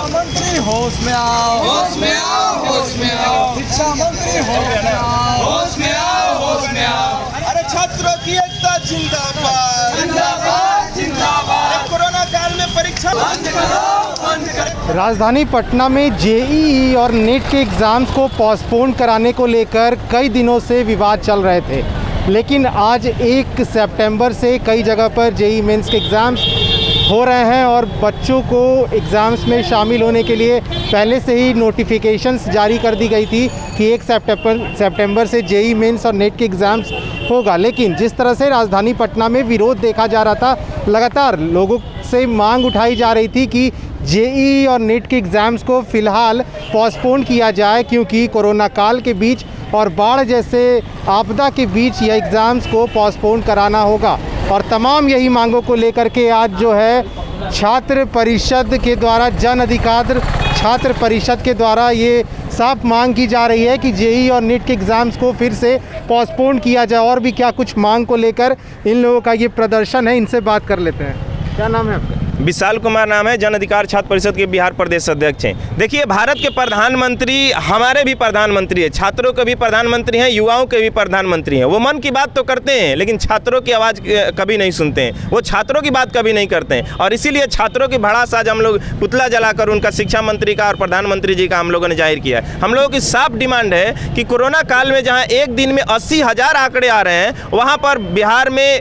मंत्री होश में आओ, होश में आओ, होश में आओ। शिक्षा मंत्री होश में आओ, होश में आओ, होश में आओ। अरे छात्रों की एकता जिंदाबाद, जिंदाबाद, जिंदाबाद। कोरोना काल में परीक्षा बंद करो, बंद करो। राजधानी पटना में जेईई और नेट के एग्ज़ाम्स को पोस्टपोन कराने को लेकर कई दिनों से विवाद चल रहे थे, लेकिन आज 1 सितंबर से कई जगह पर जेईई मेंस के एग्ज़ाम्स हो रहे हैं और बच्चों को एग्ज़ाम्स में शामिल होने के लिए पहले से ही नोटिफिकेशंस जारी कर दी गई थी कि 1 सितंबर से जेईई मेंस और नेट के एग्ज़ाम्स होगा। लेकिन जिस तरह से राजधानी पटना में विरोध देखा जा रहा था, लगातार लोगों से मांग उठाई जा रही थी कि जेईई और नेट के एग्ज़ाम्स को फ़िलहाल पोस्टपोन किया जाए, क्योंकि कोरोना काल के बीच और बाढ़ जैसे आपदा के बीच यह एग्ज़ाम्स को पोस्टपोन कराना होगा। और तमाम यही मांगों को लेकर के आज जो है छात्र परिषद के द्वारा, जन अधिकार छात्र परिषद के द्वारा ये साफ मांग की जा रही है कि जेईई और नेट के एग्ज़ाम्स को फिर से पोस्टपोन किया जाए। और भी क्या कुछ मांग को लेकर इन लोगों का ये प्रदर्शन है, इनसे बात कर लेते हैं। क्या नाम है आपका? विशाल कुमार नाम है, जन अधिकार छात्र परिषद के बिहार प्रदेश अध्यक्ष हैं। देखिए, भारत के प्रधानमंत्री हमारे भी प्रधानमंत्री हैं, छात्रों के भी प्रधानमंत्री हैं, युवाओं के भी प्रधानमंत्री हैं। वो मन की बात तो करते हैं, लेकिन छात्रों की आवाज़ कभी नहीं सुनते हैं, वो छात्रों की बात कभी नहीं करते हैं। और इसीलिए छात्रों की भड़ास आज हम लोग पुतला जलाकर उनका शिक्षा मंत्री का और प्रधानमंत्री जी का हम लोगों ने जाहिर किया है। हम लोगों की साफ डिमांड है कि कोरोना काल में जहाँ एक दिन में 80,000 आंकड़े आ रहे हैं, वहाँ पर बिहार में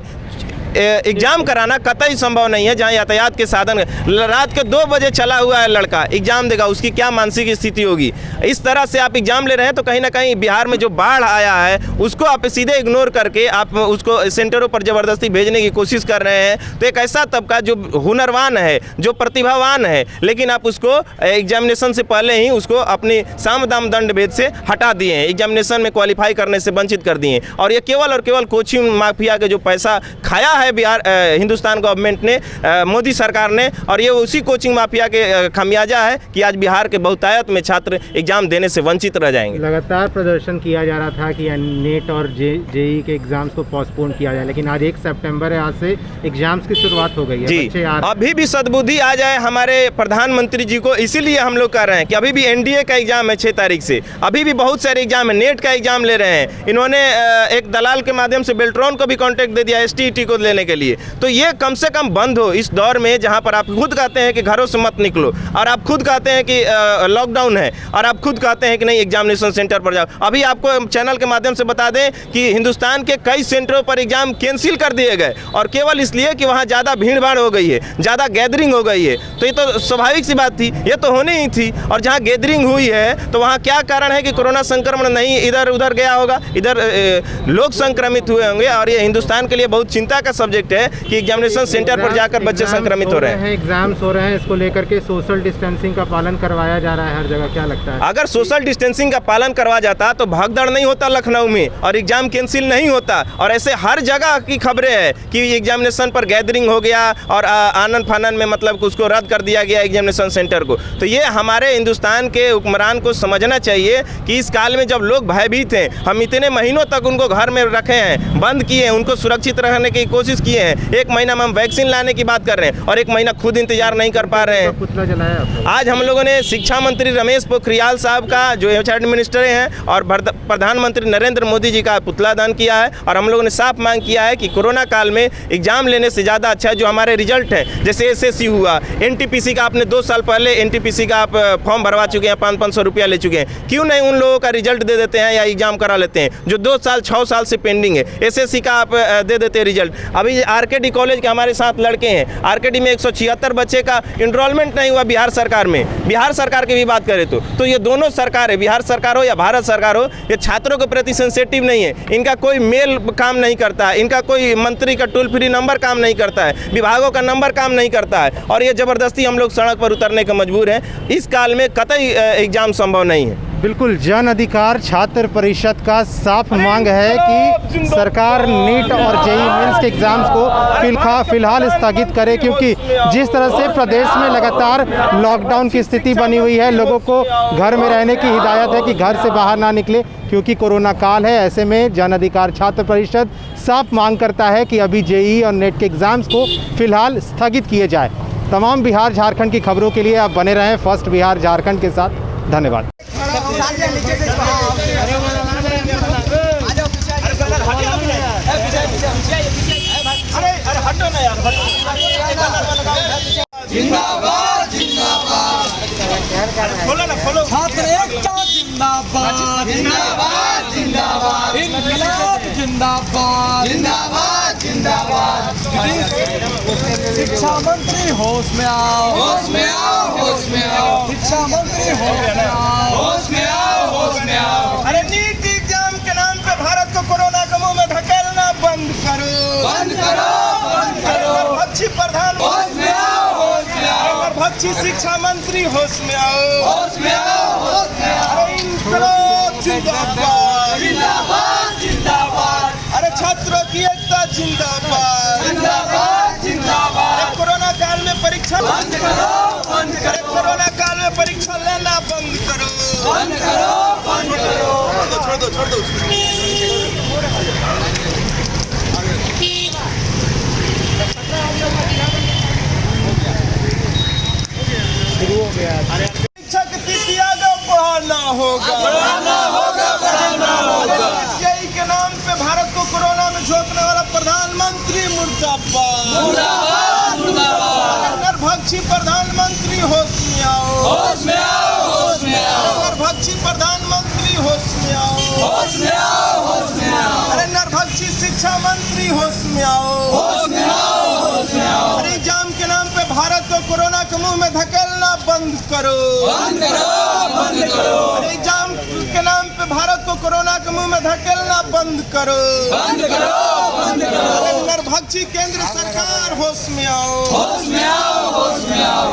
एग्जाम कराना कतई संभव नहीं है। जहां यातायात के साधन, रात के 2 बजे चला हुआ है लड़का एग्जाम देगा, उसकी क्या मानसिक स्थिति होगी। इस तरह से आप एग्जाम ले रहे हैं तो कहीं ना कहीं बिहार में जो बाढ़ आया है उसको आप सीधे इग्नोर करके आप उसको सेंटरों पर ज़बरदस्ती भेजने की कोशिश कर रहे हैं। तो एक ऐसा तबका जो हुनरवान है, जो प्रतिभावान है, लेकिन आप उसको एग्जामिनेशन से पहले ही उसको अपनी साम दाम दंड भेद से हटा दिए हैं, एग्जामिनेशन में क्वालिफाई करने से वंचित कर दिए। और ये केवल और केवल कोचिंग माफिया के जो पैसा खाया है बिहार हिंदुस्तान गवर्नमेंट ने, मोदी सरकार ने, और ये उसी कोचिंग माफिया के खामियाजा है कि आज बिहार के बहुतायत में छात्र एग्जाम देने से वंचित रह जाएंगे। लगातार प्रदर्शन किया जा रहा था कि नेट और जेईई के एग्जाम्स को पोस्टपोन किया जाए, लेकिन आज 1 सितंबर है, आज से एग्जाम्स की शुरुआत हो गई है। जी, अभी भी सद्बुद्धि आ जाए हमारे प्रधानमंत्री जी को, इसीलिए हम लोग कर रहे हैं कि अभी भी एनडीए का एग्जाम है 6 तारीख से, अभी भी बहुत सारे एग्जाम है, नेट का एग्जाम ले रहे हैं। इन्होंने एक दलाल के माध्यम से बेल्ट्रॉन को भी कॉन्टैक्ट दे दिया एसटीईटी को लेने के लिए। तो ये कम से कम बंद हो इस दौर में, जहां पर आप खुद कहते हैं कि घरों से मत निकलो, और आप खुद कहते हैं कि लॉकडाउन है, और आप खुद कहते हैं कि नहीं एग्जामिनेशन सेंटर पर जाओ। अभी आपको चैनल के माध्यम से बता दें कि हिंदुस्तान के कई सेंटरों पर एग्जाम कैंसिल कर दिए गए, और केवल इसलिए कि वहां ज़्यादा भीड़ भाड़ हो गई है, ज़्यादा गैदरिंग हो गई है। तो ये तो स्वाभाविक सी बात थी, ये तो होनी ही थी। और जहाँ गैदरिंग हुई है तो वहाँ क्या कारण है कि कोरोना संक्रमण नहीं इधर उधर गया होगा, इधर लोग संक्रमित हुए होंगे। और ये हिंदुस्तान के लिए बहुत चिंता का सब्जेक्ट है कि एग्जामिनेशन सेंटर पर जाकर बच्चे संक्रमित हो रहे हैं। एग्जाम्स हो रहे हैं, इसको लेकर के सोशल डिस्टेंसिंग का पालन करवाया जा रहा है हर जगह, क्या लगता है? अगर सोशल डिस्टेंसिंग का पालन करवा जाता तो भगदड़ नहीं होता लखनऊ में, और एग्जाम कैंसिल नहीं होता। और ऐसे हर जगह की खबरें हैं कि एग्जामिनेशन पर गैदरिंग हो गया और आनन फानन में मतलब उसको रद्द कर दिया गया एग्जामिनेशन सेंटर को। तो ये हमारे हिंदुस्तान के हुक्मरान को समझना चाहिए कि इस काल में जब लोग भयभीत हैं, हम इतने महीनों तक उनको घर में रखे हैं, बंद किए हैं, उनको सुरक्षित रखने की कोशिश किए हैं। 1 महीना में हम वैक्सीन लाने की बात कर रहे हैं और 1 महीना खुद इंतजार नहीं कर पा रहे हैं। पुतला जलाया आज हम लोगों ने शिक्षा मंत्री रमेश पोखरियाल साहब का, जो एचआरडी मिनिस्टर हैं, और प्रधानमंत्री नरेंद्र मोदी जी का पुतला दान किया है। और हम लोगों ने साफ मांग किया है कि कोरोना काल में एग्जाम लेने से ज़्यादा अच्छा है जो हमारे रिजल्ट हैं, जैसे एसएससी हुआ, एनटीपीसी का आपने 2 साल पहले एनटीपीसी का आप फॉर्म भरवा चुके हैं, 500 रुपया ले चुके हैं, क्यों नहीं उन लोगों का रिजल्ट दे देते हैं या एग्जाम करा लेते हैं जो 2 साल 6 साल से पेंडिंग है। एसएससी का आप दे देते हैं रिजल्ट। अभी आरकेडी कॉलेज के हमारे साथ लड़के हैं, आरकेडी में 176 बच्चे का इनरोलमेंट नहीं हुआ बिहार सरकार में। बिहार सरकार की भी बात करें तो ये दोनों सरकार है, बिहार सरकार हो या भारत सरकार हो, ये छात्रों के प्रति सेंसिटिव नहीं है। इनका कोई मेल काम नहीं करता है, इनका कोई मंत्री का टोल फ्री नंबर काम नहीं करता है, विभागों का नंबर काम नहीं करता है, और ये ज़बरदस्ती हम लोग सड़क पर उतरने के मजबूर हैं। इस काल में कतई एग्जाम संभव नहीं है। बिल्कुल, जन अधिकार छात्र परिषद का साफ मांग है कि सरकार नीट और जेईई मेंस के एग्ज़ाम्स को फिलहाल स्थगित करे, क्योंकि जिस तरह से प्रदेश में लगातार लॉकडाउन की स्थिति बनी हुई है, लोगों को घर में रहने की हिदायत है कि घर से बाहर ना निकले क्योंकि कोरोना काल है। ऐसे में जन अधिकार छात्र परिषद साफ मांग करता है कि अभी जेईई और नेट के एग्ज़ाम्स को फिलहाल स्थगित किए जाए। तमाम बिहार झारखंड की खबरों के लिए आप बने रहें फर्स्ट बिहार झारखंड के साथ। धन्यवाद। जिंदाबाद जिंदाबाद छात्र एकता जिंदाबाद जिंदाबाद जिंदाबाद इनकलाब जिंदाबाद जिंदाबाद जिंदाबाद शिक्षा मंत्री होश में आओ होश में आओ होश में आओ शिक्षा मंत्री होश में आओ होश में आओ होश में आओ। अरे नीट एग्जाम के नाम पे भारत को कोरोना के मुंह में धकेलना बंद करो बंद करो बंद करो। पक्षी प्रधान होश में आओ होश में आओ। पक्षी शिक्षा मंत्री होश में आओ होश में आओ होश में आओ। अरे इनकलाब जिंदाबाद जिंदाबाद जिंदाबाद। अरे छात्रों की एकता जिंदाबाद जिंदाबाद जिंदाबाद। अरे कोरोना काल में परीक्षा बंद करो बंद अरे करो कोरोना काल में परीक्षा लेना बंद करो बंद करो बंद करो। छोड़ दो शिक्षा की तिथि आगे बढ़ाना होगा बढ़ाना होगा बढ़ाना होगा। जेईई के नाम पे भारत को कोरोना में झोंकने वाला प्रधानमंत्री मुर्दाबाद मुर्दाबाद मुर्दाबाद। नरभक्षी प्रधानमंत्री होश में आओ होश में आओ होश में आओ। नरभक्षी प्रधानमंत्री होश में आओ होश में आओ होश में आओ। अरे नरभक्षी शिक्षा मंत्री होश में आओ होश में आओ होश में आओ। अरे एग्जाम के नाम पे भारत को कोरोना के मुंह में धकेलना बंद करो बंद करो बंद करो। अरे एग्जाम के नाम पे भारत को कोरोना के मुंह में धकेलना बंद करो बंद करो बंद करो। अरे नरभक्षी केंद्र सरकार होश में आओ होश में आओ होश में आओ।